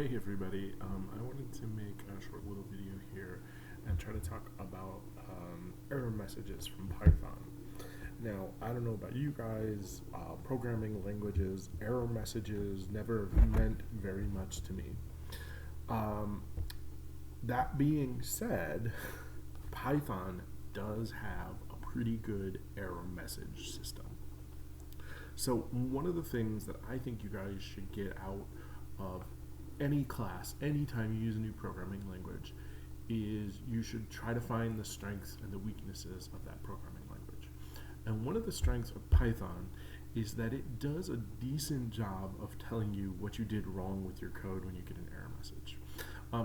Hey everybody, I wanted to make a short little video here and try to talk about error messages from Python. Now, I don't know about you guys, programming languages, error messages never meant very much to me. That being said, Python does have a pretty good error message system. So one of the things that I think you guys should get out of any class, anytime you use a new programming language, is you should try to find the strengths and the weaknesses of that programming language. And one of the strengths of Python is that it does a decent job of telling you what you did wrong with your code when you get an error message.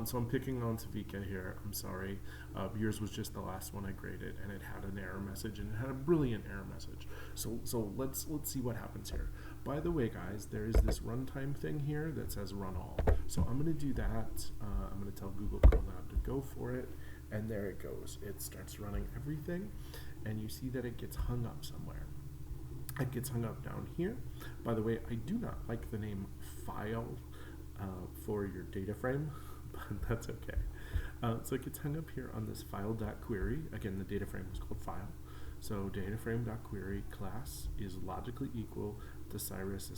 So I'm picking on Savika here. I'm sorry. Yours was just the last one I graded, and it had an error message, and it had a brilliant error message. So let's see what happens here. By the way, guys, there is this runtime thing here that says run all. So I'm going to do that. I'm going to tell Google Colab to go for it, and there it goes. It starts running everything, and you see that it gets hung up somewhere. It gets hung up down here. By the way, I do not like the name file for your data frame, but that's okay. So it gets hung up here on this file.query. Again, the data frame is called file. So dataframe.query class is logically equal to Cyrus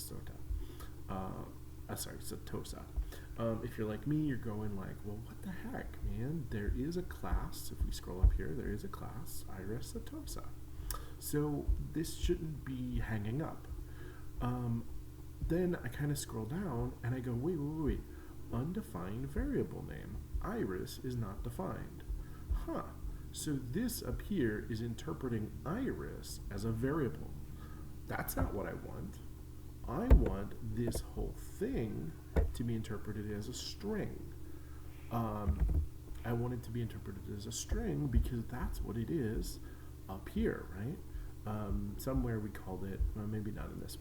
Satosa. If you're like me, you're going like, well, what the heck, man? There is a class. If we scroll up here, there is a class, Iris Satosa. So this shouldn't be hanging up. Then I kind of scroll down and I go, wait. Undefined variable name. Iris is not defined. So this up here is interpreting iris as a variable. That's not what I want. I want this whole thing to be interpreted as a string. I want it to be interpreted as a string because that's what it is up here, right? Somewhere we called it, well, maybe not in this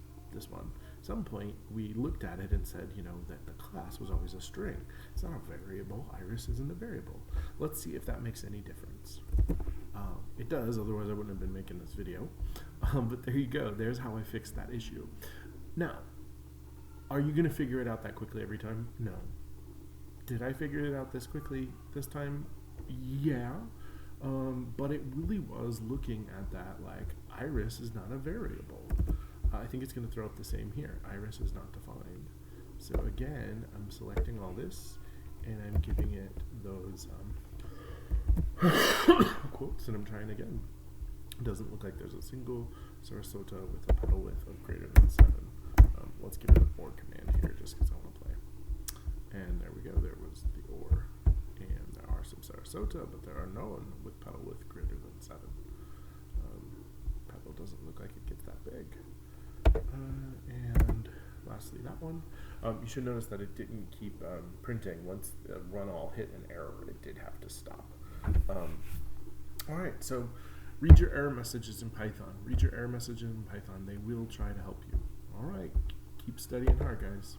one. At some point we looked at it and said, that the class was always a string. It's not a variable. Iris isn't a variable. Let's see if that makes any difference. It does, otherwise I wouldn't have been making this video. But there you go. There's how I fixed that issue. Now, are you going to figure it out that quickly every time? No. Did I figure it out this quickly this time? Yeah. But it really was looking at that like iris is not a variable. I think it's going to throw up the same here. Iris is not defined. So again, I'm selecting all this, and I'm giving it those quotes, and I'm trying again. It doesn't look like there's a single Sarasota with a petal width of greater than 7. Let's give it an OR command here, just because I want to play. And there we go. There was the OR. And there are some Sarasota, but there are none with petal width greater than 7. Petal doesn't look like it gets that big. And lastly, that one. You should notice that it didn't keep printing. Once run all hit an error, it did have to stop. All right, so read your error messages in Python. Read your error messages in Python. They will try to help you. All right, keep studying hard, guys.